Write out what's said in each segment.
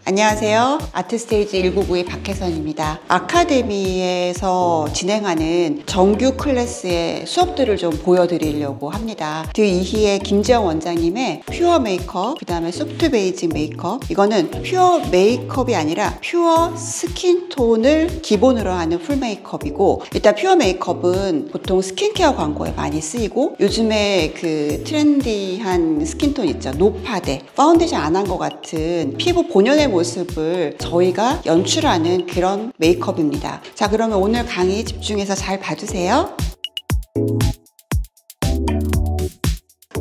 안녕하세요. 아트스테이지 199의 박혜선입니다. 아카데미에서 진행하는 정규 클래스의 수업들을 좀 보여드리려고 합니다. 드2희의 김지영 원장님의 퓨어 메이크업, 그 다음에 소프트 베이직 메이크업. 이거는 퓨어 메이크업이 아니라 퓨어 스킨톤을 기본으로 하는 풀 메이크업이고, 일단 퓨어 메이크업은 보통 스킨케어 광고에 많이 쓰이고, 요즘에 그 트렌디한 스킨톤 있죠. 노파데, 파운데이션 안 한 것 같은 피부 본연의 모습을 저희가 연출하는 그런 메이크업입니다. 자, 그러면 오늘 강의 집중해서 잘 봐주세요.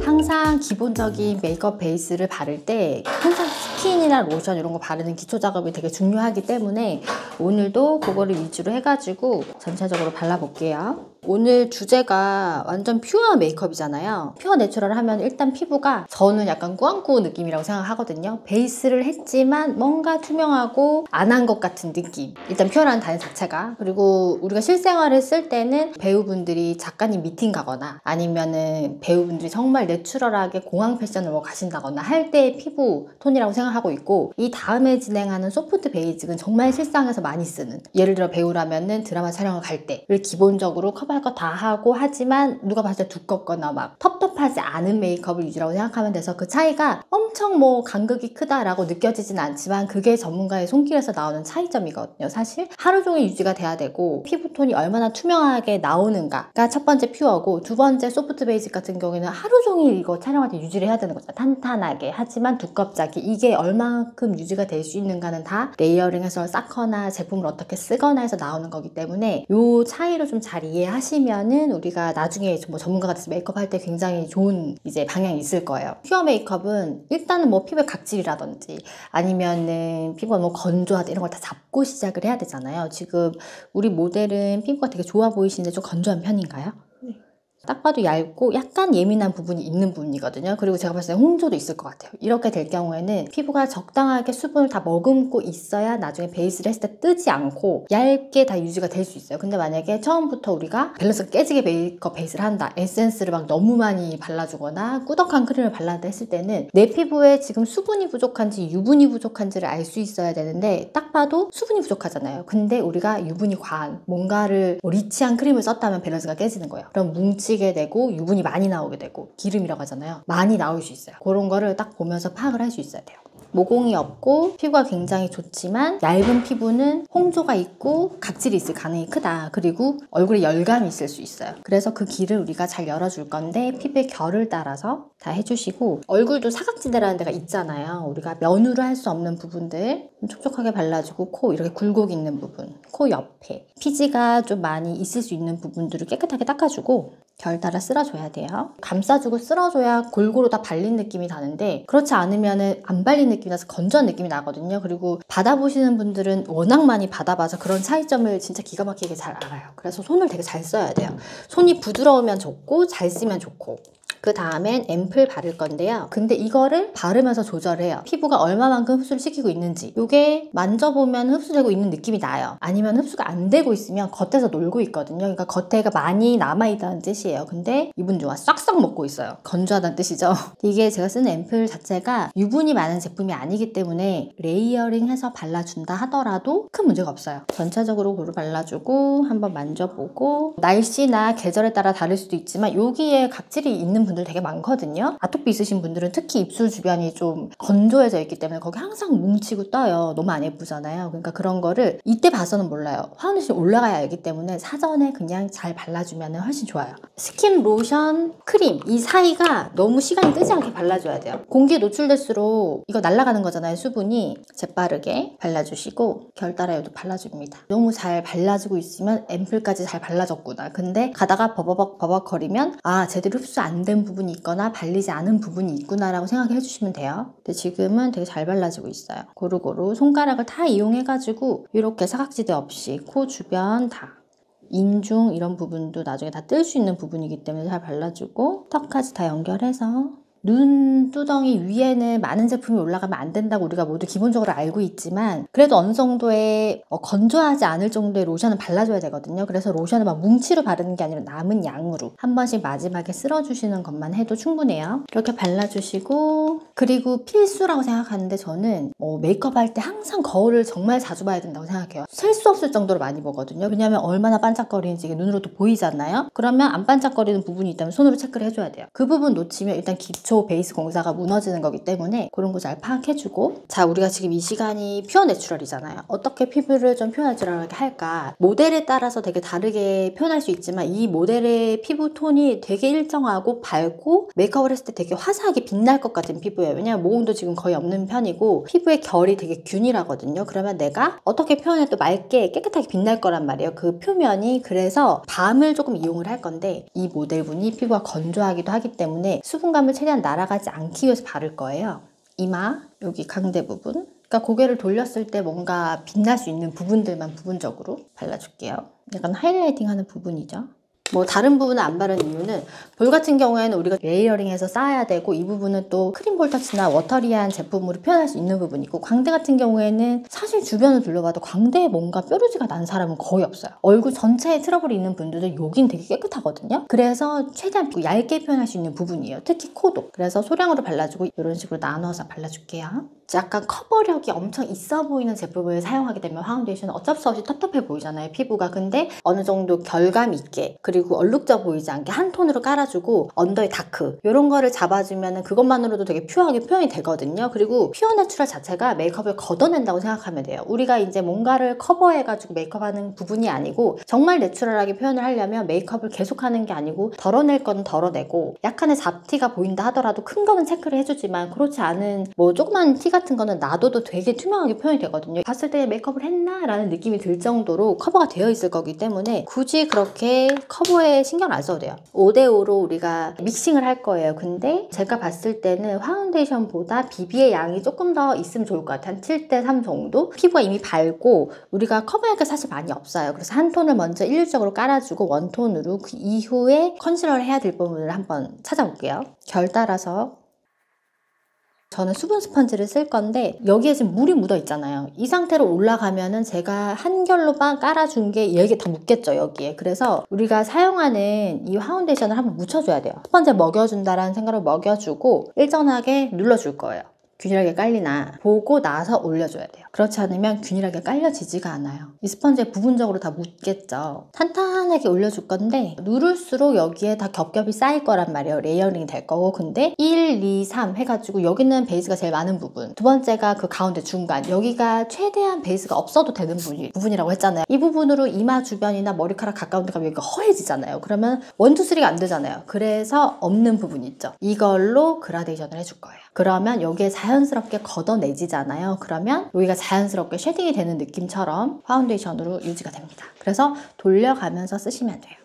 항상 기본적인 메이크업 베이스를 바를 때 항상 스킨이나 로션 이런 거 바르는 기초 작업이 되게 중요하기 때문에 오늘도 그거를 위주로 해가지고 전체적으로 발라볼게요. 오늘 주제가 완전 퓨어 메이크업이잖아요. 퓨어 내추럴 하면 일단 피부가 저는 약간 꾸안꾸 느낌이라고 생각하거든요. 베이스를 했지만 뭔가 투명하고 안 한 것 같은 느낌. 일단 퓨어라는 단어 자체가. 그리고 우리가 실생활을 쓸 때는 배우분들이 작가님 미팅 가거나 아니면은 배우분들이 정말 내추럴하게 공항 패션으로 가신다거나 할 때의 피부 톤이라고 생각하고 있고, 이 다음에 진행하는 소프트 베이직은 정말 실상에서 많이 쓰는, 예를 들어 배우라면은 드라마 촬영을 갈 때를 기본적으로 커버 할 거 다 하고, 하지만 누가 봤을 때 두껍거나 막 텁텁하지 않은 메이크업을 유지라고 생각하면 돼서 그 차이가 엄청 뭐 간극이 크다라고 느껴지진 않지만 그게 전문가의 손길에서 나오는 차이점이거든요. 사실 하루 종일 유지가 돼야 되고 피부톤이 얼마나 투명하게 나오는가가 첫 번째 퓨어고, 두 번째 소프트 베이직 같은 경우에는 하루 종일 이거 촬영할 때 유지를 해야 되는 거죠. 탄탄하게 하지만 두껍지 않게. 이게 얼만큼 유지가 될 수 있는가는 다 레이어링해서 쌓거나 제품을 어떻게 쓰거나 해서 나오는 거기 때문에 이 차이를 좀 잘 이해하시면은 우리가 나중에 뭐 전문가가 돼서 메이크업 할 때 굉장히 좋은 이제 방향이 있을 거예요. 퓨어 메이크업은 일단은 뭐 피부의 각질이라든지 아니면은 피부가 뭐 건조하다 이런 걸 다 잡고 시작을 해야 되잖아요. 지금 우리 모델은 피부가 되게 좋아 보이시는데 좀 건조한 편인가요? 딱 봐도 얇고 약간 예민한 부분이 있는 부분이거든요. 그리고 제가 봤을 때 홍조도 있을 것 같아요. 이렇게 될 경우에는 피부가 적당하게 수분을 다 머금고 있어야 나중에 베이스를 했을 때 뜨지 않고 얇게 다 유지가 될 수 있어요. 근데 만약에 처음부터 우리가 밸런스가 깨지게 메이크업 베이스를 한다, 에센스를 막 너무 많이 발라주거나 꾸덕한 크림을 발라다 했을 때는 내 피부에 지금 수분이 부족한지 유분이 부족한지를 알 수 있어야 되는데, 딱 봐도 수분이 부족하잖아요. 근데 우리가 유분이 과한 뭔가를 리치한 크림을 썼다면 밸런스가 깨지는 거예요. 그럼 뭉치게 되고 유분이 많이 나오게 되고, 기름이라고 하잖아요. 많이 나올 수 있어요. 그런 거를 딱 보면서 파악을 할 수 있어야 돼요. 모공이 없고 피부가 굉장히 좋지만 얇은 피부는 홍조가 있고 각질이 있을 가능성이 크다. 그리고 얼굴에 열감이 있을 수 있어요. 그래서 그 길을 우리가 잘 열어줄 건데 피부의 결을 따라서 다 해주시고, 얼굴도 사각지대라는 데가 있잖아요. 우리가 면으로 할 수 없는 부분들 좀 촉촉하게 발라주고, 코 이렇게 굴곡 있는 부분, 코 옆에 피지가 좀 많이 있을 수 있는 부분들을 깨끗하게 닦아주고 결 따라 쓸어줘야 돼요. 감싸주고 쓸어줘야 골고루 다 발린 느낌이 나는데, 그렇지 않으면 안 발린 느낌이 나서 건조한 느낌이 나거든요. 그리고 받아보시는 분들은 워낙 많이 받아봐서 그런 차이점을 진짜 기가 막히게 잘 알아요. 그래서 손을 되게 잘 써야 돼요. 손이 부드러우면 좋고 잘 쓰면 좋고. 그 다음엔 앰플 바를 건데요. 근데 이거를 바르면서 조절해요. 피부가 얼마만큼 흡수를 시키고 있는지. 이게 만져보면 흡수되고 있는 느낌이 나요. 아니면 흡수가 안 되고 있으면 겉에서 놀고 있거든요. 그러니까 겉에가 많이 남아있다는 뜻이에요. 근데 이분 좋아 싹싹 먹고 있어요. 건조하다는 뜻이죠. 이게 제가 쓰는 앰플 자체가 유분이 많은 제품이 아니기 때문에 레이어링해서 발라준다 하더라도 큰 문제가 없어요. 전체적으로 고루 발라주고 한번 만져보고, 날씨나 계절에 따라 다를 수도 있지만 여기에 각질이 있는 분들 되게 많거든요. 아토피 있으신 분들은 특히 입술 주변이 좀 건조해져 있기 때문에 거기 항상 뭉치고 떠요. 너무 안 예쁘잖아요. 그러니까 그런 거를 이때 봐서는 몰라요. 파운데이션 올라가야 알기 때문에 사전에 그냥 잘 발라주면 훨씬 좋아요. 스킨, 로션, 크림 이 사이가 너무 시간이 뜨지 않게 발라줘야 돼요. 공기에 노출될수록 이거 날아가는 거잖아요. 수분이. 재빠르게 발라주시고 결 따라 여기도 발라줍니다. 너무 잘 발라지고 있으면 앰플까지 잘 발라졌구나. 근데 가다가 버벅 거리면 아, 제대로 흡수 안 된 부분이 있거나 발리지 않은 부분이 있구나 라고 생각해 주시면 돼요. 근데 지금은 되게 잘 발라지고 있어요. 고루고루 손가락을 다 이용해가지고 이렇게 사각지대 없이 코 주변 다, 인중 이런 부분도 나중에 다 뜰 수 있는 부분이기 때문에 잘 발라주고, 턱까지 다 연결해서 눈두덩이 위에는 많은 제품이 올라가면 안 된다고 우리가 모두 기본적으로 알고 있지만 그래도 어느 정도의 건조하지 않을 정도의 로션을 발라줘야 되거든요. 그래서 로션을 막 뭉치로 바르는 게 아니라 남은 양으로 한 번씩 마지막에 쓸어주시는 것만 해도 충분해요. 이렇게 발라주시고, 그리고 필수라고 생각하는데 저는 메이크업 할 때 항상 거울을 정말 자주 봐야 된다고 생각해요. 셀 수 없을 정도로 많이 보거든요. 왜냐하면 얼마나 반짝거리는지 이게 눈으로도 보이잖아요. 그러면 안 반짝거리는 부분이 있다면 손으로 체크를 해줘야 돼요. 그 부분 놓치면 일단 기초 베이스 공사가 무너지는 거기 때문에 그런 거 잘 파악해주고. 자, 우리가 지금 이 시간이 퓨어 내추럴이잖아요. 어떻게 피부를 좀 퓨어 내추럴하게 할까? 모델에 따라서 되게 다르게 표현할 수 있지만 이 모델의 피부 톤이 되게 일정하고 밝고 메이크업을 했을 때 되게 화사하게 빛날 것 같은 피부예요. 왜냐면 모공도 지금 거의 없는 편이고 피부의 결이 되게 균일하거든요. 그러면 내가 어떻게 표현해도 맑게 깨끗하게 빛날 거란 말이에요. 그 표면이. 그래서 밤을 조금 이용을 할 건데 이 모델분이 피부가 건조하기도 하기 때문에 수분감을 최대한 날아가지 않기 위해서 바를 거예요. 이마, 여기 강대 부분, 그러니까 고개를 돌렸을 때 뭔가 빛날 수 있는 부분들만 부분적으로 발라줄게요. 약간 하이라이팅 하는 부분이죠. 뭐 다른 부분은 안 바르는 이유는 볼 같은 경우에는 우리가 레이어링해서 쌓아야 되고 이 부분은 또 크림 볼터치나 워터리한 제품으로 표현할 수 있는 부분이고, 광대 같은 경우에는 사실 주변을 둘러봐도 광대에 뭔가 뾰루지가 난 사람은 거의 없어요. 얼굴 전체에 트러블이 있는 분들은 여긴 되게 깨끗하거든요. 그래서 최대한 얇게 표현할 수 있는 부분이에요. 특히 코도. 그래서 소량으로 발라주고 이런 식으로 나눠서 발라줄게요. 약간 커버력이 엄청 있어 보이는 제품을 사용하게 되면 파운데이션은 어쩔 수 없이 텁텁해 보이잖아요, 피부가. 근데 어느 정도 결감 있게 그리고 얼룩져 보이지 않게 한 톤으로 깔아주고 언더의 다크 이런 거를 잡아주면 그것만으로도 되게 퓨어하게 표현이 되거든요. 그리고 퓨어 내추럴 자체가 메이크업을 걷어낸다고 생각하면 돼요. 우리가 이제 뭔가를 커버해가지고 메이크업하는 부분이 아니고 정말 내추럴하게 표현을 하려면 메이크업을 계속하는 게 아니고 덜어낼 건 덜어내고 약간의 잡티가 보인다 하더라도 큰 거는 체크를 해주지만 그렇지 않은 뭐 조그만 티 같은 거는 놔둬도 되게 투명하게 표현이 되거든요. 봤을 때 메이크업을 했나? 라는 느낌이 들 정도로 커버가 되어 있을 거기 때문에 굳이 그렇게 커버에 신경 안 써도 돼요. 5대5로 우리가 믹싱을 할 거예요. 근데 제가 봤을 때는 파운데이션보다 BB의 양이 조금 더 있으면 좋을 것 같아요. 한 7대3 정도? 피부가 이미 밝고 우리가 커버할 게 사실 많이 없어요. 그래서 한 톤을 먼저 일률적으로 깔아주고 원톤으로 그 이후에 컨실러를 해야 될 부분을 한번 찾아볼게요. 결 따라서 저는 수분 스펀지를 쓸 건데 여기에 지금 물이 묻어 있잖아요. 이 상태로 올라가면은 제가 한 결로 깔아준 게 여기에 다 묻겠죠, 여기에. 그래서 우리가 사용하는 이 파운데이션을 한번 묻혀줘야 돼요. 스펀지에 먹여준다라는 생각으로 먹여주고 일정하게 눌러줄 거예요. 균일하게 깔리나 보고 나서 올려줘야 돼요. 그렇지 않으면 균일하게 깔려지지가 않아요. 이 스펀지에 부분적으로 다 묻겠죠. 탄탄하게 올려줄 건데 누를수록 여기에 다 겹겹이 쌓일 거란 말이에요. 레이어링이 될 거고. 근데 1, 2, 3 해가지고 여기는 베이스가 제일 많은 부분, 두 번째가 그 가운데 중간, 여기가 최대한 베이스가 없어도 되는 부분이라고 했잖아요. 이 부분으로 이마 주변이나 머리카락 가까운 데 가면 여기가 허해지잖아요. 그러면 1, 2, 3가 안 되잖아요. 그래서 없는 부분 있죠. 이걸로 그라데이션을 해줄 거예요. 그러면 여기에 자연스럽게 걷어내지잖아요. 그러면 여기가 자연스럽게 쉐딩이 되는 느낌처럼 파운데이션으로 유지가 됩니다. 그래서 돌려가면서 쓰시면 돼요.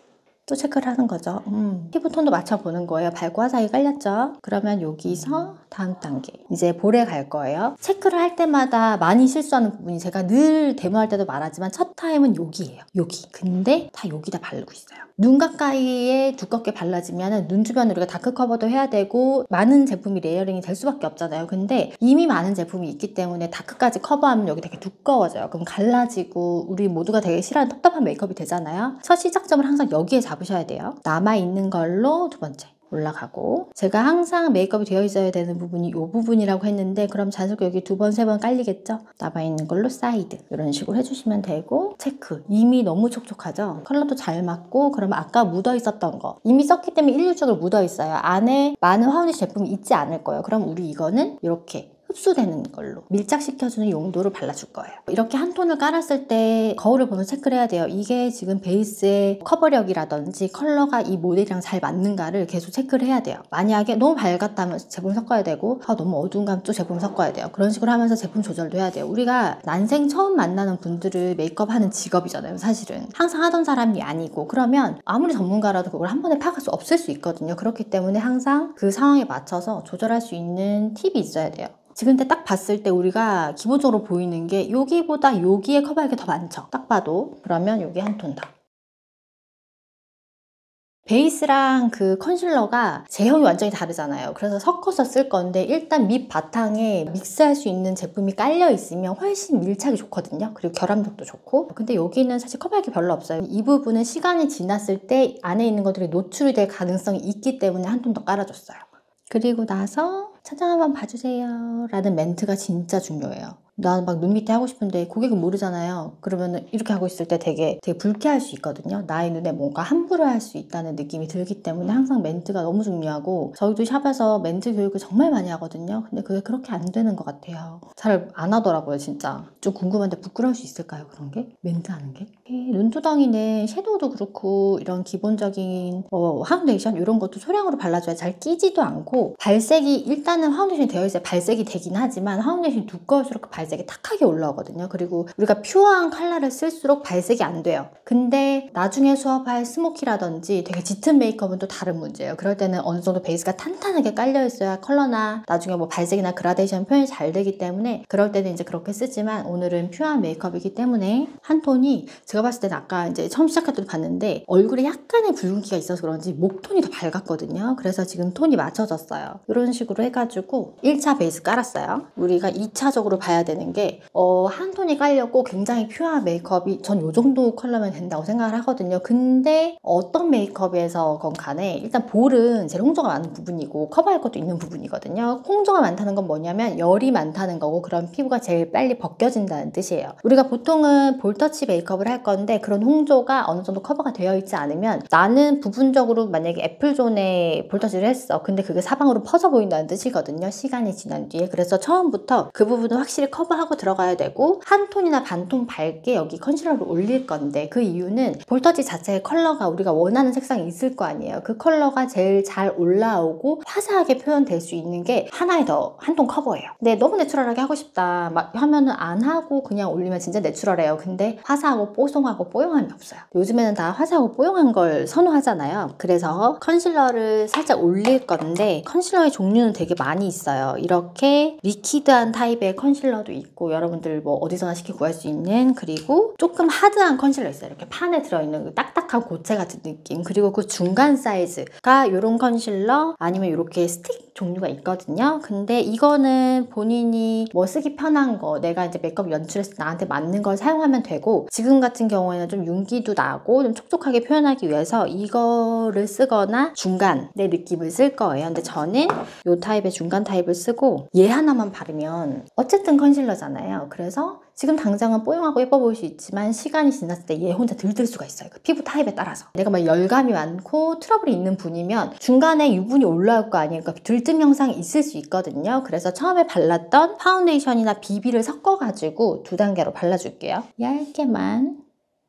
또 체크를 하는 거죠. 피부톤도 맞춰보는 거예요. 밝고 화사하게 깔렸죠? 그러면 여기서 다음 단계 이제 볼에 갈 거예요. 체크를 할 때마다 많이 실수하는 부분이, 제가 늘 데모할 때도 말하지만 첫 타임은 여기예요. 여기. 근데 다 여기다 바르고 있어요. 눈 가까이에 두껍게 발라지면 눈 주변에 우리가 다크 커버도 해야 되고 많은 제품이 레이어링이 될 수밖에 없잖아요. 근데 이미 많은 제품이 있기 때문에 다크까지 커버하면 여기 되게 두꺼워져요. 그럼 갈라지고 우리 모두가 되게 싫어하는 텁텁한 메이크업이 되잖아요. 첫 시작점을 항상 여기에 잡으셔야 돼요. 남아있는 걸로 두 번째 올라가고, 제가 항상 메이크업이 되어 있어야 되는 부분이 이 부분이라고 했는데 그럼 자연스럽게 여기 2번, 3번 깔리겠죠? 남아있는 걸로 사이드 이런 식으로 해주시면 되고, 체크 이미 너무 촉촉하죠? 컬러도 잘 맞고, 그러면 아까 묻어 있었던 거 이미 썼기 때문에 일률적으로 묻어 있어요. 안에 많은 파운데이션 제품이 있지 않을 거예요. 그럼 우리 이거는 이렇게 흡수되는 걸로 밀착시켜주는 용도로 발라줄 거예요. 이렇게 한 톤을 깔았을 때 거울을 보면서 체크를 해야 돼요. 이게 지금 베이스의 커버력이라든지 컬러가 이 모델이랑 잘 맞는가를 계속 체크를 해야 돼요. 만약에 너무 밝았다면 제품 섞어야 되고, 너무 어두운 감또 제품 섞어야 돼요. 그런 식으로 하면서 제품 조절도 해야 돼요. 우리가 난생 처음 만나는 분들을 메이크업 하는 직업이잖아요. 사실은 항상 하던 사람이 아니고, 그러면 아무리 전문가라도 그걸 한 번에 파악할 수 없을 수 있거든요. 그렇기 때문에 항상 그 상황에 맞춰서 조절할 수 있는 팁이 있어야 돼요. 지금 딱 봤을 때 우리가 기본적으로 보이는 게 여기보다 여기에 커버할 게 더 많죠. 딱 봐도. 그러면 여기 한 톤 더. 베이스랑 그 컨실러가 제형이 완전히 다르잖아요. 그래서 섞어서 쓸 건데 일단 밑 바탕에 믹스할 수 있는 제품이 깔려 있으면 훨씬 밀착이 좋거든요. 그리고 결함력도 좋고. 근데 여기는 사실 커버할 게 별로 없어요. 이 부분은 시간이 지났을 때 안에 있는 것들이 노출이 될 가능성이 있기 때문에 한 톤 더 깔아줬어요. 그리고 나서 차장 한번 봐주세요 라는 멘트가 진짜 중요해요. 나는 막 눈 밑에 하고 싶은데 고객은 모르잖아요. 그러면 이렇게 하고 있을 때 되게 불쾌할 수 있거든요. 나의 눈에 뭔가 함부로 할 수 있다는 느낌이 들기 때문에 항상 멘트가 너무 중요하고, 저희도 샵에서 멘트 교육을 정말 많이 하거든요. 근데 그게 그렇게 안 되는 것 같아요. 잘 안 하더라고요, 진짜. 좀 궁금한데 부끄러울 수 있을까요, 그런 게? 멘트 하는 게? 눈두덩이는 섀도우도 그렇고 이런 기본적인 파운데이션 이런 것도 소량으로 발라줘야 잘 끼지도 않고, 발색이 일단은 파운데이션이 되어 있어야 발색이 되긴 하지만 파운데이션이 두꺼울수록 그 발색이 탁하게 올라오거든요. 그리고 우리가 퓨어한 컬러를 쓸수록 발색이 안 돼요. 근데 나중에 수업할 스모키라든지 되게 짙은 메이크업은 또 다른 문제예요. 그럴 때는 어느 정도 베이스가 탄탄하게 깔려 있어야 컬러나 나중에 뭐 발색이나 그라데이션 표현이 잘 되기 때문에 그럴 때는 이제 그렇게 쓰지만, 오늘은 퓨어한 메이크업이기 때문에 한 톤이, 제가 봤을 때는 아까 이제 처음 시작할 때도 봤는데 얼굴에 약간의 붉은기가 있어서 그런지 목톤이 더 밝았거든요. 그래서 지금 톤이 맞춰졌어요. 이런 식으로 해가지고 1차 베이스 깔았어요. 우리가 2차적으로 봐야 되는 게 한 톤이 깔렸고 굉장히 퓨어한 메이크업이 전 요 정도 컬러면 된다고 생각을 하거든요. 근데 어떤 메이크업에서건 간에 일단 볼은 제일 홍조가 많은 부분이고 커버할 것도 있는 부분이거든요. 홍조가 많다는 건 뭐냐면 열이 많다는 거고, 그런 피부가 제일 빨리 벗겨진다는 뜻이에요. 우리가 보통은 볼터치 메이크업을 할 건데 그런 홍조가 어느 정도 커버가 되어 있지 않으면, 나는 부분적으로 만약에 애플존에 볼터치를 했어. 근데 그게 사방으로 퍼져 보인다는 뜻이거든요, 시간이 지난 뒤에. 그래서 처음부터 그 부분은 확실히 커버하고 들어가야 되고, 한 톤이나 반 톤 밝게 여기 컨실러를 올릴 건데, 그 이유는 볼터치 자체의 컬러가 우리가 원하는 색상이 있을 거 아니에요. 그 컬러가 제일 잘 올라오고 화사하게 표현될 수 있는 게 하나에 더 한 톤 커버예요. 근데 너무 내추럴하게 하고 싶다 막 하면은 안 하고 그냥 올리면 진짜 내추럴해요. 근데 화사하고 뽀송하고 뽀용함이 없어요. 요즘에는 다 화사하고 뽀용한 걸 선호하잖아요. 그래서 컨실러를 살짝 올릴 건데, 컨실러의 종류는 되게 많이 있어요. 이렇게 리퀴드한 타입의 컨실러도 있고, 여러분들 뭐 어디서나 쉽게 구할 수 있는, 그리고 조금 하드한 컨실러 있어요. 이렇게 판에 들어있는 그 딱딱한 고체 같은 느낌. 그리고 그 중간 사이즈가 이런 컨실러, 아니면 이렇게 스틱 종류가 있거든요. 근데 이거는 본인이 뭐 쓰기 편한 거, 내가 이제 메이크업 연출해서 나한테 맞는 걸 사용하면 되고, 지금 같은 경우에는 좀 윤기도 나고 좀 촉촉하게 표현하기 위해서 이거를 쓰거나 중간의 느낌을 쓸 거예요. 근데 저는 이 타입의 중간 타입을 쓰고, 얘 하나만 바르면 어쨌든 컨실러잖아요. 그래서 지금 당장은 뽀용하고 예뻐 보일 수 있지만 시간이 지났을 때 얘 혼자 들들 수가 있어요. 그 피부 타입에 따라서. 내가 막 열감이 많고 트러블이 있는 분이면 중간에 유분이 올라올 거 아니에요. 그러니까 들뜸 현상이 있을 수 있거든요. 그래서 처음에 발랐던 파운데이션이나 BB를 섞어가지고 2단계로 발라줄게요. 얇게만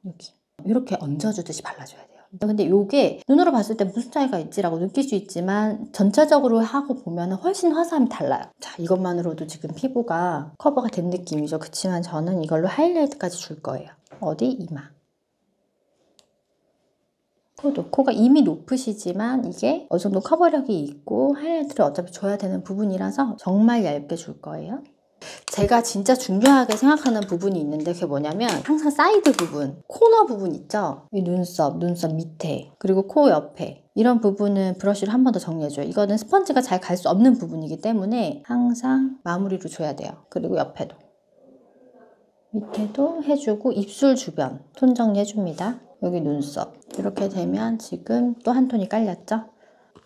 여기 이렇게 얹어주듯이 발라줘야 돼요. 근데 이게 눈으로 봤을 때 무슨 차이가 있지라고 느낄 수 있지만 전체적으로 하고 보면 훨씬 화사함이 달라요. 자, 이것만으로도 지금 피부가 커버가 된 느낌이죠. 그치만 저는 이걸로 하이라이트까지 줄 거예요. 어디? 이마. 코가 이미 높으시지만 이게 어느 정도 커버력이 있고 하이라이트를 어차피 줘야 되는 부분이라서 정말 얇게 줄 거예요. 제가 진짜 중요하게 생각하는 부분이 있는데, 그게 뭐냐면 항상 사이드 부분, 코너 부분 있죠? 이 눈썹 밑에, 그리고 코 옆에 이런 부분은 브러쉬를 한 번 더 정리해줘요. 이거는 스펀지가 잘 갈 수 없는 부분이기 때문에 항상 마무리로 줘야 돼요. 그리고 옆에도, 밑에도 해주고, 입술 주변 톤 정리해줍니다. 여기 눈썹 이렇게 되면 지금 또 한 톤이 깔렸죠?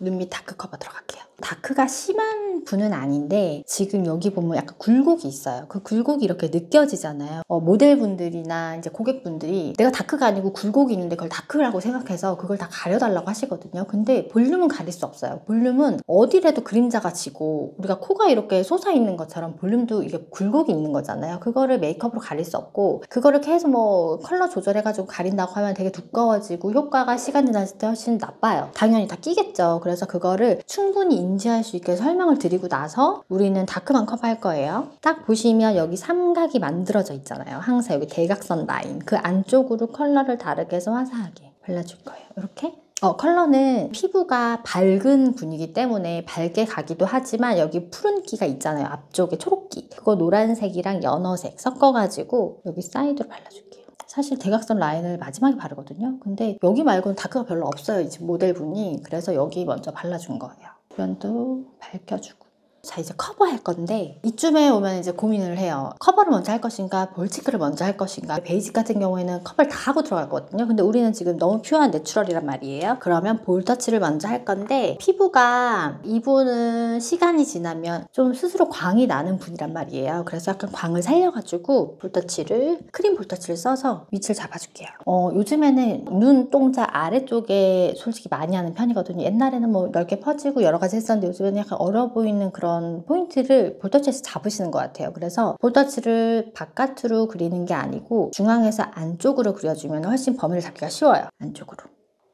눈 밑 다크 커버 들어갈게요. 다크가 심한 분은 아닌데 지금 여기 보면 약간 굴곡이 있어요. 그 굴곡이 이렇게 느껴지잖아요. 모델분들이나 이제 고객분들이 내가 다크가 아니고 굴곡이 있는데 그걸 다크라고 생각해서 그걸 다 가려달라고 하시거든요. 근데 볼륨은 가릴 수 없어요. 볼륨은 어디라도 그림자가 지고, 우리가 코가 이렇게 솟아있는 것처럼 볼륨도 이게 굴곡이 있는 거잖아요. 그거를 메이크업으로 가릴 수 없고, 그거를 계속 뭐 컬러 조절해가지고 가린다고 하면 되게 두꺼워지고 효과가 시간 지났을 때 훨씬 나빠요. 당연히 다 끼겠죠. 그래서 그거를 충분히 인지할 수 있게 설명을 드리고 나서 우리는 다크만 커버할 거예요. 딱 보시면 여기 삼각이 만들어져 있잖아요. 항상 여기 대각선 라인, 그 안쪽으로 컬러를 다르게 해서 화사하게 발라줄 거예요. 이렇게. 컬러는 피부가 밝은 분이기 때문에 밝게 가기도 하지만 여기 푸른기가 있잖아요. 앞쪽에 초록기. 그거 노란색이랑 연어색 섞어가지고 여기 사이드로 발라줄게요. 사실 대각선 라인을 마지막에 바르거든요. 근데 여기 말고는 다크가 별로 없어요, 이 지금 모델분이. 그래서 여기 먼저 발라준 거예요. 주변도 밝혀주고. 자, 이제 커버할 건데 이쯤에 오면 이제 고민을 해요. 커버를 먼저 할 것인가, 볼 체크를 먼저 할 것인가. 베이직 같은 경우에는 커버를 다 하고 들어가거든요. 근데 우리는 지금 너무 퓨어한 내추럴이란 말이에요. 그러면 볼 터치를 먼저 할 건데, 피부가 이분은 시간이 지나면 좀 스스로 광이 나는 분이란 말이에요. 그래서 약간 광을 살려가지고 크림 볼 터치를 써서 위치를 잡아줄게요. 요즘에는 눈동자 아래쪽에 솔직히 많이 하는 편이거든요. 옛날에는 뭐 넓게 퍼지고 여러 가지 했었는데 요즘에는 약간 어려 보이는 그런 포인트를 볼터치에서 잡으시는 것 같아요. 그래서 볼터치를 바깥으로 그리는 게 아니고 중앙에서 안쪽으로 그려주면 훨씬 범위를 잡기가 쉬워요. 안쪽으로.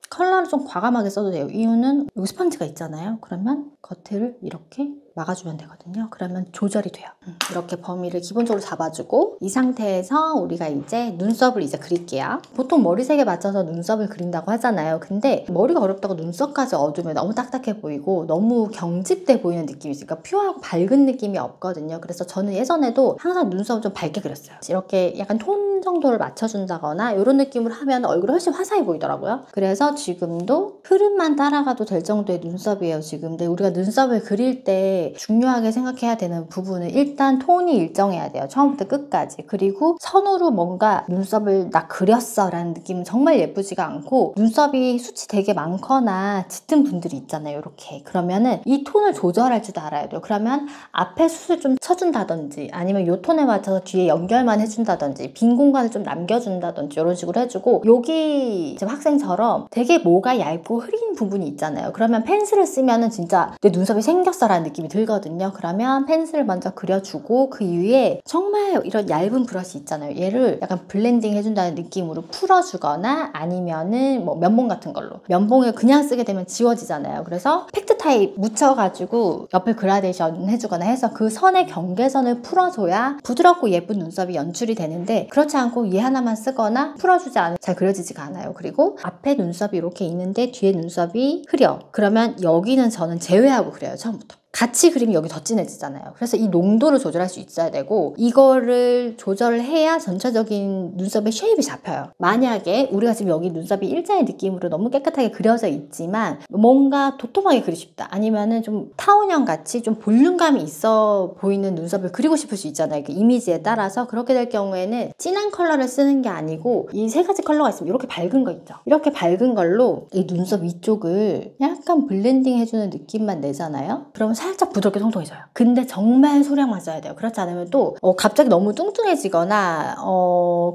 컬러를 좀 과감하게 써도 돼요. 이유는 여기 스펀지가 있잖아요. 그러면 겉을 이렇게 막아주면 되거든요. 그러면 조절이 돼요. 이렇게 범위를 기본적으로 잡아주고 이 상태에서 우리가 이제 눈썹을 이제 그릴게요. 보통 머리색에 맞춰서 눈썹을 그린다고 하잖아요. 근데 머리가 어렵다고 눈썹까지 어두우면 너무 딱딱해 보이고 너무 경직돼 보이는 느낌이 있으니까 퓨어하고 밝은 느낌이 없거든요. 그래서 저는 예전에도 항상 눈썹을 좀 밝게 그렸어요. 이렇게 약간 톤 정도를 맞춰준다거나 이런 느낌으로 하면 얼굴이 훨씬 화사해 보이더라고요. 그래서 지금도 흐름만 따라가도 될 정도의 눈썹이에요, 지금. 근데 우리가 눈썹을 그릴 때 중요하게 생각해야 되는 부분은 일단 톤이 일정해야 돼요. 처음부터 끝까지. 그리고 선으로 뭔가 눈썹을 나 그렸어 라는 느낌은 정말 예쁘지가 않고, 눈썹이 숱이 되게 많거나 짙은 분들이 있잖아요. 이렇게. 그러면은 이 톤을 조절할 줄도 알아야 돼요. 그러면 앞에 숱을 좀 쳐준다든지 아니면 이 톤에 맞춰서 뒤에 연결만 해준다든지 빈 공간을 좀 남겨준다든지 이런 식으로 해주고, 여기 이제 학생처럼 되게 모가 얇고 흐린 부분이 있잖아요. 그러면 펜슬을 쓰면은 진짜 내 눈썹이 생겼어 라는 느낌이 들거든요. 그러면 펜슬을 먼저 그려주고 그 위에 정말 이런 얇은 브러쉬 있잖아요. 얘를 약간 블렌딩 해준다는 느낌으로 풀어주거나 아니면은 뭐 면봉 같은 걸로, 면봉을 그냥 쓰게 되면 지워지잖아요. 그래서 팩트 타입 묻혀가지고 옆을 그라데이션 해주거나 해서 그 선의 경계선을 풀어줘야 부드럽고 예쁜 눈썹이 연출이 되는데, 그렇지 않고 얘 하나만 쓰거나 풀어주지 않으면 잘 그려지지가 않아요. 그리고 앞에 눈썹이 이렇게 있는데 뒤에 눈썹이 흐려. 그러면 여기는 저는 제외하고 그려요, 처음부터. 같이 그리면 여기 더 진해지잖아요. 그래서 이 농도를 조절할 수 있어야 되고, 이거를 조절을 해야 전체적인 눈썹의 쉐입이 잡혀요. 만약에 우리가 지금 여기 눈썹이 일자의 느낌으로 너무 깨끗하게 그려져 있지만 뭔가 도톰하게 그리고 싶다, 아니면은 좀 타원형 같이 좀 볼륨감이 있어 보이는 눈썹을 그리고 싶을 수 있잖아요, 그 이미지에 따라서. 그렇게 될 경우에는 진한 컬러를 쓰는 게 아니고 이 세 가지 컬러가 있으면 이렇게 밝은 거 있죠. 이렇게 밝은 걸로 이 눈썹 위쪽을 약간 블렌딩 해주는 느낌만 내잖아요. 그러면 살짝 부드럽게 통통해져요. 근데 정말 소량만 써야 돼요. 그렇지 않으면 또 갑자기 너무 뚱뚱해지거나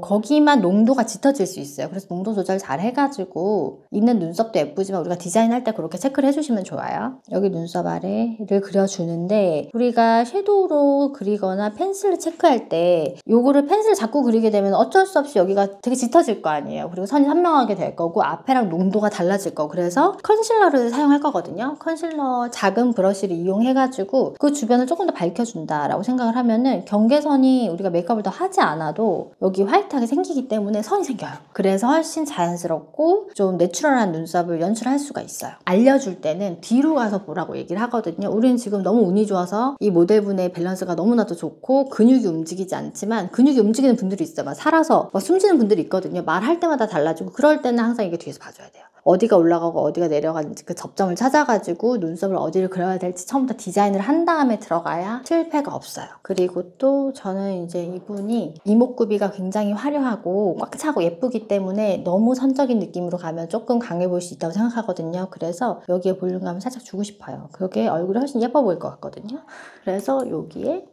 거기만 농도가 짙어질 수 있어요. 그래서 농도 조절 잘 해가지고 있는 눈썹도 예쁘지만 우리가 디자인할 때 그렇게 체크를 해주시면 좋아요. 여기 눈썹 아래를 그려주는데, 우리가 섀도우로 그리거나 펜슬을 체크할 때 요거를 펜슬 자꾸 그리게 되면 어쩔 수 없이 여기가 되게 짙어질 거 아니에요. 그리고 선이 선명하게 될 거고 앞에랑 농도가 달라질 거고, 그래서 컨실러를 사용할 거거든요. 컨실러 작은 브러쉬를 이용해가지고 그 주변을 조금 더 밝혀준다라고 생각을 하면은 경계선이 우리가 메이크업을 더 하지 않아도 여기 화이트하게 생기기 때문에 선이 생겨요. 그래서 훨씬 자연스럽고 좀 내추럴한 눈썹을 연출할 수가 있어요. 알려줄 때는 뒤로 가서 보라고 얘기를 하거든요. 우리는 지금 너무 운이 좋아서 이 모델분의 밸런스가 너무나도 좋고 근육이 움직이지 않지만, 근육이 움직이는 분들이 있어요. 막 살아서 막 숨지는 분들이 있거든요. 말할 때마다 달라지고, 그럴 때는 항상 이게 뒤에서 봐줘야 돼요. 어디가 올라가고 어디가 내려가는지 그 접점을 찾아가지고 눈썹을 어디를 그려야 될지 처음부터 디자인을 한 다음에 들어가야 실패가 없어요. 그리고 또 저는 이제 이분이 이목구비가 굉장히 화려하고 꽉 차고 예쁘기 때문에 너무 선적인 느낌으로 가면 조금 강해 보일 수 있다고 생각하거든요. 그래서 여기에 볼륨감을 살짝 주고 싶어요. 그게 얼굴이 훨씬 예뻐 보일 것 같거든요. 그래서 여기에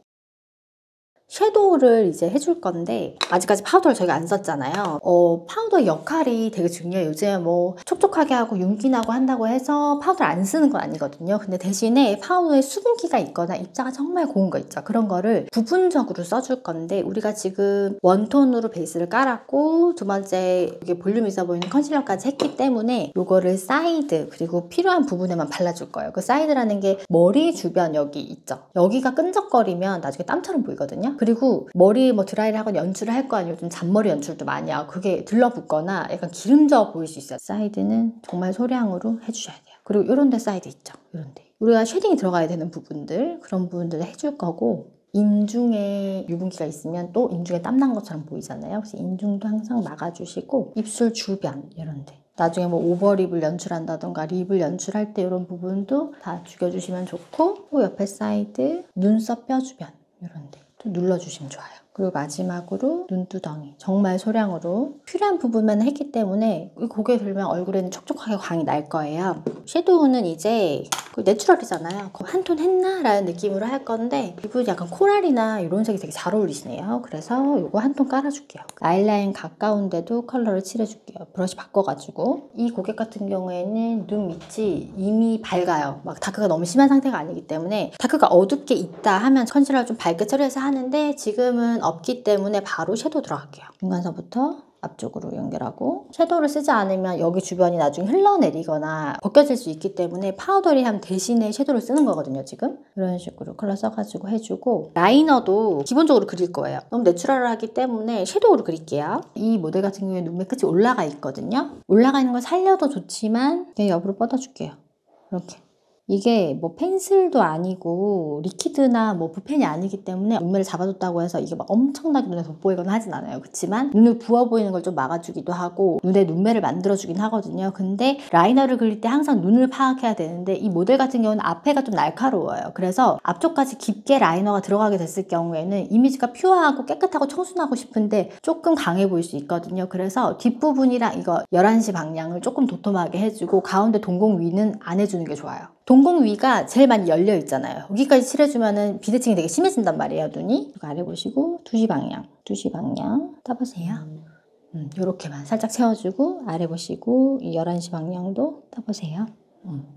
섀도우를 이제 해줄 건데, 아직까지 파우더를 저희가 안 썼잖아요. 파우더 역할이 되게 중요해요. 요즘에 뭐 촉촉하게 하고 윤기나고 한다고 해서 파우더를 안 쓰는 건 아니거든요. 근데 대신에 파우더에 수분기가 있거나 입자가 정말 고운 거 있죠. 그런 거를 부분적으로 써줄 건데, 우리가 지금 웜톤으로 베이스를 깔았고 두 번째 이게 볼륨 있어 보이는 컨실러까지 했기 때문에 요거를 사이드 그리고 필요한 부분에만 발라줄 거예요. 그 사이드라는 게 머리 주변 여기 있죠. 여기가 끈적거리면 나중에 땀처럼 보이거든요. 그리고 머리 뭐 드라이를 하거나 연출을 할 거 아니에요. 좀 잔머리 연출도 많이 하고 그게 들러붙거나 약간 기름져 보일 수 있어요. 사이드는 정말 소량으로 해주셔야 돼요. 그리고 이런 데 사이드 있죠. 이런 데 우리가 쉐딩이 들어가야 되는 부분들, 그런 부분들을 해줄 거고, 인중에 유분기가 있으면 또 인중에 땀난 것처럼 보이잖아요. 그래서 인중도 항상 막아주시고 입술 주변 이런 데. 나중에 뭐 오버립을 연출한다던가 립을 연출할 때 이런 부분도 다 죽여주시면 좋고 또 옆에 사이드, 눈썹 뼈 주변 이런 데 또 눌러주시면 좋아요. 그리고 마지막으로 눈두덩이 정말 소량으로 필요한 부분만 했기 때문에 고개 들면 얼굴에는 촉촉하게 광이 날 거예요. 섀도우는 이제 내추럴이잖아요. 한 톤 했나? 라는 느낌으로 할 건데 이분 약간 코랄이나 이런 색이 되게 잘 어울리시네요. 그래서 이거 한 톤 깔아줄게요. 아이라인 가까운데도 컬러를 칠해줄게요. 브러쉬 바꿔가지고. 이 고객 같은 경우에는 눈 밑이 이미 밝아요. 막 다크가 너무 심한 상태가 아니기 때문에 다크가 어둡게 있다 하면 컨실러를 좀 밝게 처리해서 하는데 지금은 없기 때문에 바로 섀도우 들어갈게요. 중간서부터 앞쪽으로 연결하고 섀도우를 쓰지 않으면 여기 주변이 나중에 흘러내리거나 벗겨질 수 있기 때문에 파우더리함 대신에 섀도우를 쓰는 거거든요. 지금 이런 식으로 컬러 써가지고 해주고 라이너도 기본적으로 그릴 거예요. 너무 내추럴하기 때문에 섀도우로 그릴게요. 이 모델 같은 경우에 눈매 끝이 올라가 있거든요. 올라가 있는 걸 살려도 좋지만 그냥 옆으로 뻗어줄게요. 이렇게. 이게 뭐 펜슬도 아니고 리퀴드나 뭐 붓펜이 아니기 때문에 눈매를 잡아줬다고 해서 이게 막 엄청나게 눈에 돋보이거나 하진 않아요. 그렇지만 눈을 부어 보이는 걸 좀 막아주기도 하고 눈에 눈매를 만들어주긴 하거든요. 근데 라이너를 그릴 때 항상 눈을 파악해야 되는데 이 모델 같은 경우는 앞에가 좀 날카로워요. 그래서 앞쪽까지 깊게 라이너가 들어가게 됐을 경우에는 이미지가 퓨어하고 깨끗하고 청순하고 싶은데 조금 강해 보일 수 있거든요. 그래서 뒷부분이랑 이거 11시 방향을 조금 도톰하게 해주고 가운데 동공 위는 안 해주는 게 좋아요. 동공 위가 제일 많이 열려 있잖아요. 여기까지 칠해주면은 비대칭이 되게 심해진단 말이에요, 눈이. 아래 보시고 2시 방향 떠보세요. 요렇게만 살짝 채워주고 아래 보시고 이 11시 방향도 떠보세요.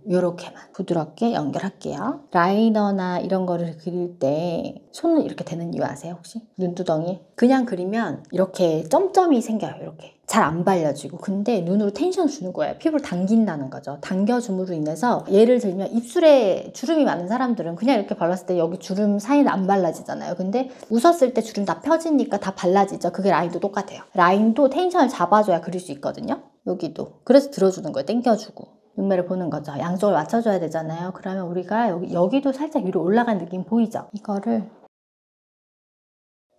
요렇게만 부드럽게 연결할게요. 라이너나 이런 거를 그릴 때 손을 이렇게 대는 이유 아세요, 혹시? 눈두덩이 그냥 그리면 이렇게 점점이 생겨요. 이렇게 잘 안 발려지고 근데 눈으로 텐션 주는 거예요. 피부를 당긴다는 거죠. 당겨줌으로 인해서 예를 들면 입술에 주름이 많은 사람들은 그냥 이렇게 발랐을 때 여기 주름 사이는 안 발라지잖아요. 근데 웃었을 때 주름 다 펴지니까 다 발라지죠. 그게 라인도 똑같아요. 라인도 텐션을 잡아줘야 그릴 수 있거든요. 여기도 그래서 들어주는 거예요. 당겨주고 눈매를 보는 거죠. 양쪽을 맞춰줘야 되잖아요. 그러면 우리가 여기도 살짝 위로 올라간 느낌 보이죠?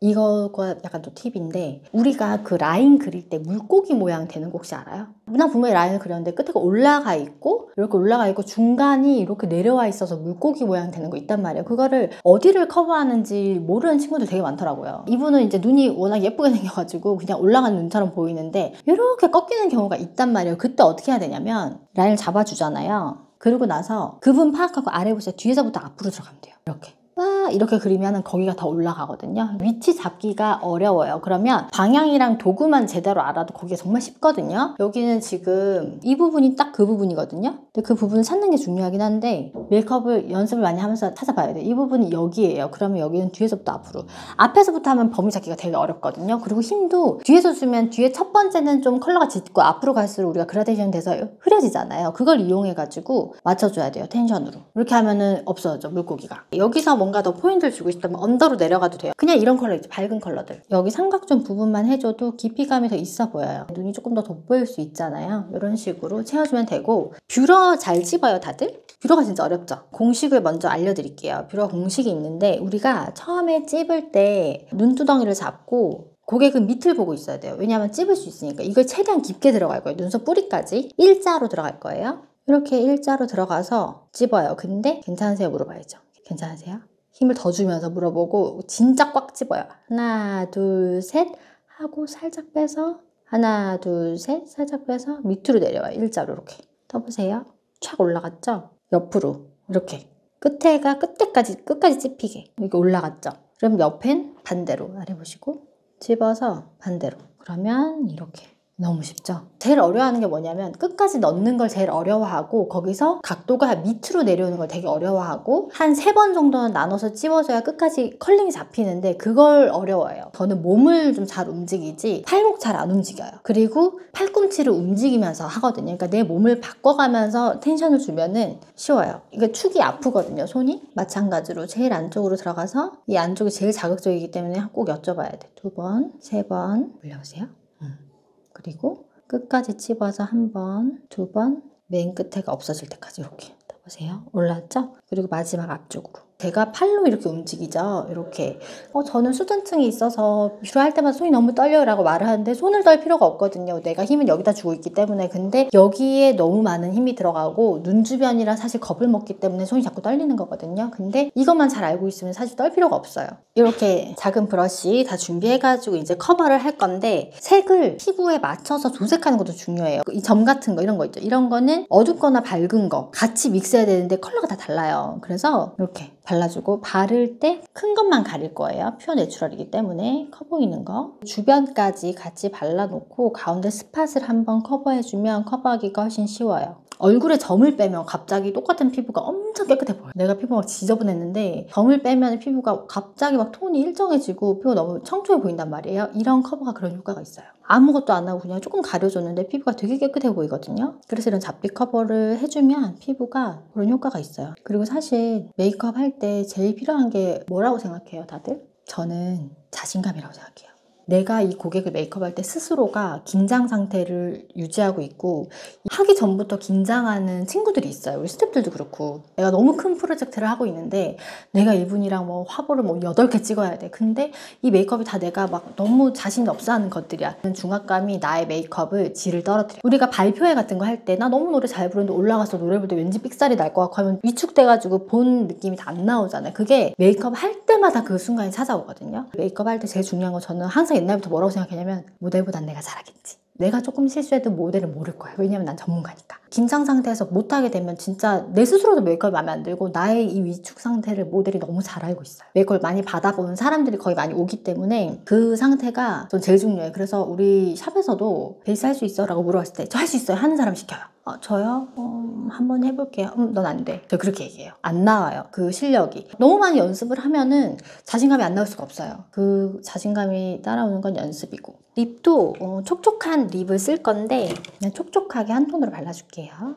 이거가 약간 또 팁인데 우리가 그 라인 그릴 때 물고기 모양 되는 거 혹시 알아요? 나 분명히 라인을 그렸는데 끝에가 올라가 있고 이렇게 올라가 있고 중간이 이렇게 내려와 있어서 물고기 모양 되는 거 있단 말이에요. 그거를 어디를 커버하는지 모르는 친구들 되게 많더라고요. 이분은 이제 눈이 워낙 예쁘게 생겨가지고 그냥 올라간 눈처럼 보이는데 이렇게 꺾이는 경우가 있단 말이에요. 그때 어떻게 해야 되냐면 라인을 잡아주잖아요. 그리고 나서 그분 파악하고 아래 보세요. 뒤에서부터 앞으로 들어가면 돼요. 이렇게 그리면 거기가 더 올라가거든요. 위치 잡기가 어려워요. 그러면 방향이랑 도구만 제대로 알아도 거기가 정말 쉽거든요. 여기는 지금 이 부분이 딱 그 부분이거든요. 근데 그 부분을 찾는 게 중요하긴 한데 메이크업을 연습을 많이 하면서 찾아봐야 돼요. 이 부분이 여기예요. 그러면 여기는 뒤에서부터 앞으로. 앞에서부터 하면 범위 잡기가 되게 어렵거든요. 그리고 힘도 뒤에서 주면 뒤에 첫 번째는 좀 컬러가 짙고 앞으로 갈수록 우리가 그라데이션 돼서 흐려지잖아요. 그걸 이용해가지고 맞춰줘야 돼요. 텐션으로. 이렇게 하면은 없어져 물고기가. 여기서 뭔가 더 포인트를 주고 싶다면 언더로 내려가도 돼요. 그냥 이런 컬러 있죠. 밝은 컬러들. 여기 삼각존 부분만 해줘도 깊이감이 더 있어 보여요. 눈이 조금 더 돋보일 수 있잖아요. 이런 식으로 채워주면 되고 뷰러 잘 집어요 다들? 뷰러가 진짜 어렵죠? 공식을 먼저 알려드릴게요. 뷰러 공식이 있는데 우리가 처음에 찝을 때 눈두덩이를 잡고 고객은 밑을 보고 있어야 돼요. 왜냐하면 찝을 수 있으니까. 이걸 최대한 깊게 들어갈 거예요. 눈썹 뿌리까지 일자로 들어갈 거예요. 이렇게 일자로 들어가서 찝어요. 근데 괜찮으세요? 물어봐야죠. 괜찮으세요? 힘을 더 주면서 물어보고 진짜 꽉 집어요. 하나, 둘, 셋 하고 살짝 빼서 하나, 둘, 셋 살짝 빼서 밑으로 내려와요. 일자로 이렇게. 떠보세요. 촥 올라갔죠? 옆으로 이렇게. 끝까지 찝히게. 이렇게 올라갔죠? 그럼 옆엔 반대로 아래 보시고 집어서 반대로. 그러면 이렇게. 너무 쉽죠? 제일 어려워하는 게 뭐냐면 끝까지 넣는 걸 제일 어려워하고 거기서 각도가 밑으로 내려오는 걸 되게 어려워하고 한 3번 정도는 나눠서 찝어줘야 끝까지 컬링이 잡히는데 그걸 어려워해요. 저는 몸을 좀 잘 움직이지 팔목 잘 안 움직여요. 그리고 팔꿈치를 움직이면서 하거든요. 그러니까 내 몸을 바꿔가면서 텐션을 주면은 쉬워요. 이게 축이 아프거든요. 손이. 마찬가지로 제일 안쪽으로 들어가서 이 안쪽이 제일 자극적이기 때문에 꼭 여쭤봐야 돼. 2번, 3번 올려보세요. 그리고 끝까지 찝어서 1번, 2번, 맨 끝에가 없어질 때까지 이렇게 떠보세요. 올랐죠? 그리고 마지막 앞쪽으로 제가 팔로 이렇게 움직이죠. 이렇게. 저는 수전증이 있어서 뷰러할 때마다 손이 너무 떨려요 라고 말을 하는데 손을 떨 필요가 없거든요. 내가 힘은 여기다 주고 있기 때문에. 근데 여기에 너무 많은 힘이 들어가고 눈 주변이랑 사실 겁을 먹기 때문에 손이 자꾸 떨리는 거거든요. 근데 이것만 잘 알고 있으면 사실 떨 필요가 없어요. 이렇게 작은 브러쉬 다 준비해가지고 이제 커버를 할 건데 색을 피부에 맞춰서 도색하는 것도 중요해요. 이 점 같은 거 이런 거 있죠. 이런 거는 어둡거나 밝은 거 같이 믹스해야 되는데 컬러가 다 달라요. 그래서 이렇게 발라주고 바를 때 큰 것만 가릴 거예요. 퓨어 내추럴이기 때문에 커 보이는 거 주변까지 같이 발라놓고 가운데 스팟을 한번 커버해주면 커버하기가 훨씬 쉬워요. 얼굴에 점을 빼면 갑자기 똑같은 피부가 엄청 깨끗해 보여요. 내가 피부가 막 지저분했는데 점을 빼면 피부가 갑자기 막 톤이 일정해지고 피부가 너무 청초해 보인단 말이에요. 이런 커버가 그런 효과가 있어요. 아무것도 안 하고 그냥 조금 가려줬는데 피부가 되게 깨끗해 보이거든요. 그래서 이런 잡티 커버를 해주면 피부가 그런 효과가 있어요. 그리고 사실 메이크업 할 때 제일 필요한 게 뭐라고 생각해요, 다들? 저는 자신감이라고 생각해요. 내가 이 고객을 메이크업할 때 스스로가 긴장 상태를 유지하고 있고 하기 전부터 긴장하는 친구들이 있어요. 우리 스태프들도 그렇고 내가 너무 큰 프로젝트를 하고 있는데 내가 이분이랑 뭐 화보를 뭐 8개 찍어야 돼. 근데 이 메이크업이 다 내가 막 너무 자신이 없어 하는 것들이야. 중압감이 나의 메이크업을 질을 떨어뜨려. 우리가 발표회 같은 거 할 때 나 너무 노래 잘 부르는데 올라가서 노래 부를 때 왠지 삑살이 날 것 같고 하면 위축돼가지고 본 느낌이 다 안 나오잖아요. 그게 메이크업 할 때마다 그 순간이 찾아오거든요. 메이크업 할 때 제일 중요한 건 저는 항상 옛날부터 뭐라고 생각했냐면 모델보단 내가 잘하겠지. 내가 조금 실수해도 모델은 모를 거야. 왜냐면 난 전문가니까. 긴장 상태에서 못하게 되면 진짜 내 스스로도 메이크업이 마음에 안 들고 나의 이 위축 상태를 모델이 너무 잘 알고 있어요. 메이크업을 많이 받아보는 사람들이 거의 많이 오기 때문에 그 상태가 전 제일 중요해요. 그래서 우리 샵에서도 베이스 할 수 있어? 라고 물어봤을 때 저 할 수 있어요 하는 사람 시켜요. 저요? 한번 해볼게요. 넌 안 돼. 저 그렇게 얘기해요. 안 나와요. 그 실력이. 너무 많이 연습을 하면은 자신감이 안 나올 수가 없어요. 그 자신감이 따라오는 건 연습이고. 립도 촉촉한 립을 쓸 건데 그냥 촉촉하게 한 톤으로 발라줄게요.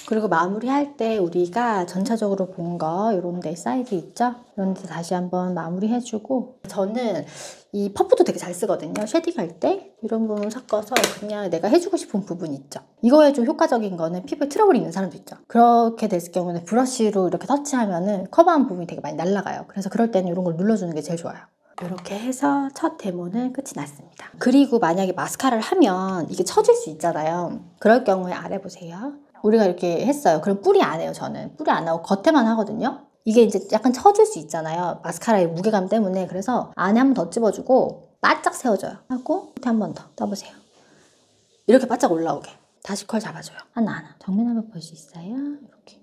그리고 마무리할 때 우리가 전체적으로 본 거 이런 데 사이드 있죠? 이런 데 다시 한번 마무리해주고 저는 이 퍼프도 되게 잘 쓰거든요. 쉐딩할 때 이런 부분 섞어서 그냥 내가 해주고 싶은 부분 있죠. 이거에 좀 효과적인 거는 피부에 트러블이 있는 사람도 있죠. 그렇게 됐을 경우는 브러쉬로 이렇게 터치하면은 커버한 부분이 되게 많이 날아가요. 그래서 그럴 때는 이런 걸 눌러주는 게 제일 좋아요. 이렇게 해서 첫 데모는 끝이 났습니다. 그리고 만약에 마스카라를 하면 이게 처질 수 있잖아요. 그럴 경우에 아래 보세요. 우리가 이렇게 했어요. 그럼 뿌리 안 해요. 저는 뿌리 안 하고 겉에만 하거든요. 이게 이제 약간 처질 수 있잖아요. 마스카라의 무게감 때문에. 그래서 안에 한 번 더 찝어주고 바짝 세워줘요. 하고 밑에 한 번 더 떠보세요. 이렇게 바짝 올라오게 다시 컬 잡아줘요. 하나하나. 정면 한번 볼 수 있어요. 이렇게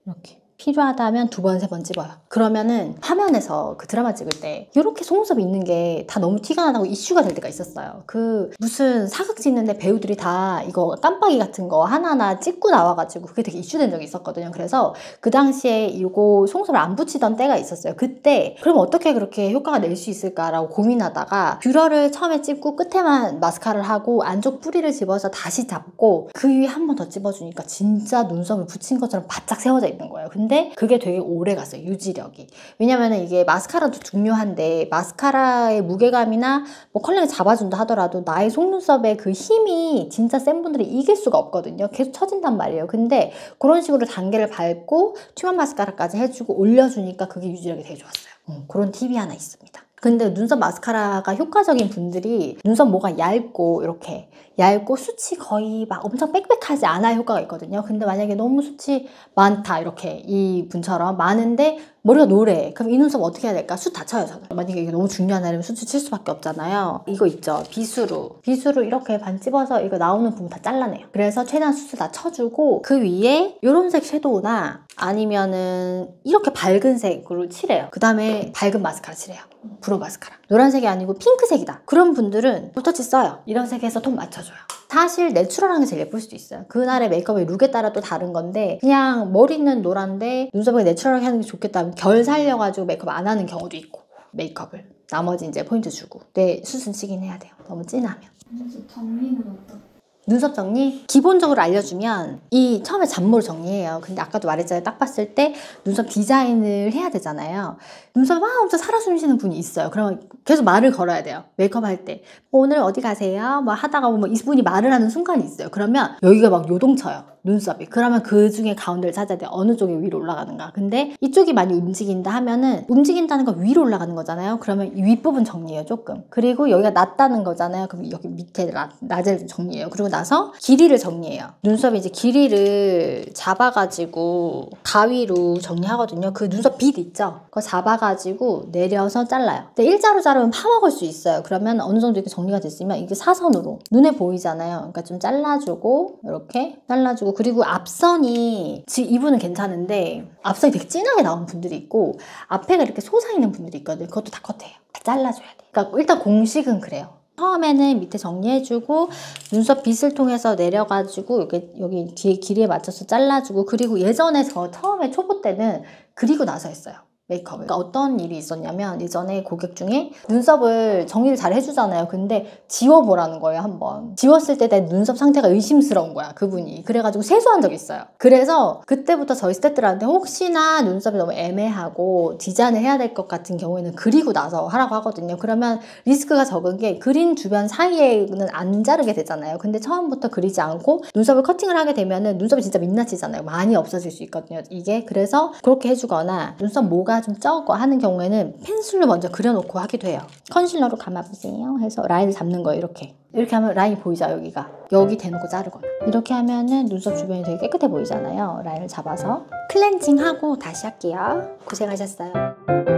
이렇게 필요하다면 2번, 3번 찝어요. 그러면은 화면에서 그 드라마 찍을 때 이렇게 속눈썹이 있는 게 다 너무 티가 나고 이슈가 될 때가 있었어요. 그 무슨 사극 찍는데 배우들이 다 이거 깜빡이 같은 거 하나하나 찍고 나와가지고 그게 되게 이슈된 적이 있었거든요. 그래서 그 당시에 이거 속눈썹을 안 붙이던 때가 있었어요. 그때 그럼 어떻게 그렇게 효과가 낼 수 있을까라고 고민하다가 뷰러를 처음에 찝고 끝에만 마스카라를 하고 안쪽 뿌리를 집어서 다시 잡고 그 위에 한 번 더 찝어주니까 진짜 눈썹을 붙인 것처럼 바짝 세워져 있는 거예요. 근데 그게 되게 오래 갔어요. 유지력이. 왜냐면은 이게 마스카라도 중요한데 마스카라의 무게감이나 뭐 컬러를 잡아준다 하더라도 나의 속눈썹의 그 힘이 진짜 센 분들이 이길 수가 없거든요. 계속 처진단 말이에요. 근데 그런 식으로 단계를 밟고 튜만 마스카라까지 해주고 올려주니까 그게 유지력이 되게 좋았어요. 그런 팁이 하나 있습니다. 근데 눈썹 마스카라가 효과적인 분들이 눈썹 모가 얇고 이렇게 얇고 숱이 거의 막 엄청 빽빽하지 않아야 효과가 있거든요. 근데 만약에 너무 숱이 많다 이렇게 이 분처럼 많은데 머리가 노래. 그럼 이 눈썹 어떻게 해야 될까? 숱 다 쳐요 저는. 만약에 이게 너무 중요한 날이면 숱을 칠 수밖에 없잖아요. 이거 있죠. 비수로 이렇게 반 찝어서 이거 나오는 부분 다 잘라내요. 그래서 최대한 숱을 다 쳐주고 그 위에 이런 색 섀도우나 아니면은 이렇게 밝은 색으로 칠해요. 그 다음에 밝은 마스카라 칠해요. 브로우 마스카라. 노란색이 아니고 핑크색이다. 그런 분들은 붓터치 써요. 이런 색에서 톤 맞춰줘요. 사실 내추럴한 게 제일 예쁠 수도 있어요. 그날의 메이크업의 룩에 따라 또 다른 건데 그냥 머리는 노란데 눈썹을 내추럴하게 하는 게 좋겠다 하면 결 살려가지고 메이크업 안 하는 경우도 있고 메이크업을 나머지 이제 포인트 주고 내 수순 치긴 해야 돼요. 너무 진하면. 눈썹 정리는 어떨? 눈썹 정리 기본적으로 알려주면 이 처음에 잡모를 정리해요. 근데 아까도 말했잖아요. 딱 봤을 때 눈썹 디자인을 해야 되잖아요. 눈썹 막 엄청 살아 숨쉬는 분이 있어요. 그러면 계속 말을 걸어야 돼요. 메이크업 할 때 오늘 어디 가세요? 뭐 하다가 뭐 이분이 말을 하는 순간이 있어요. 그러면 여기가 막 요동쳐요. 눈썹이. 그러면 그 중에 가운데를 찾아야 돼요. 어느 쪽이 위로 올라가는가. 근데 이쪽이 많이 움직인다 하면은 움직인다는 건 위로 올라가는 거잖아요. 그러면 이 윗부분 정리해요. 조금. 그리고 여기가 낮다는 거잖아요. 그럼 여기 밑에 낮을 정리해요. 그리고 나서 길이를 정리해요. 눈썹이 이제 길이를 잡아가지고 가위로 정리하거든요. 그 눈썹 빗 있죠? 그거 잡아가지고 내려서 잘라요. 근데 일자로 자르면 파먹을 수 있어요. 그러면 어느 정도 이렇게 정리가 됐으면 이게 사선으로 눈에 보이잖아요. 그러니까 좀 잘라주고 이렇게 잘라주고 그리고 앞선이 지금 이분은 괜찮은데 앞선이 되게 진하게 나온 분들이 있고 앞에가 이렇게 솟아있는 분들이 있거든요. 그것도 다 컷해요. 다 잘라줘야 돼. 그러니까 일단 공식은 그래요. 처음에는 밑에 정리해주고 눈썹 빗을 통해서 내려가지고 여기 뒤에 길이에 맞춰서 잘라주고 그리고 예전에 저 처음에 초보 때는 그리고 나서 했어요. 메이크업을. 그러니까 어떤 일이 있었냐면 예전에 고객 중에 눈썹을 정리를 잘 해주잖아요. 근데 지워보라는 거예요. 한번 지웠을 때 내 눈썹 상태가 의심스러운 거야 그분이. 그래가지고 세수한 적이 있어요. 그래서 그때부터 저희 스태프들한테 혹시나 눈썹이 너무 애매하고 디자인을 해야 될 것 같은 경우에는 그리고 나서 하라고 하거든요. 그러면 리스크가 적은 게 그린 주변 사이에는 안 자르게 되잖아요. 근데 처음부터 그리지 않고 눈썹을 커팅을 하게 되면은 눈썹이 진짜 민낯이잖아요. 많이 없어질 수 있거든요. 이게 그래서 그렇게 해주거나 눈썹 모가 좀 적어 하는 경우에는 펜슬로 먼저 그려놓고 하기도 해요. 컨실러로 감아보세요 해서 라인을 잡는 거예요. 이렇게 하면 라인이 보이죠. 여기 대놓고 자르거나 이렇게 하면은 눈썹 주변이 되게 깨끗해 보이잖아요. 라인을 잡아서 클렌징하고 다시 할게요. 고생하셨어요.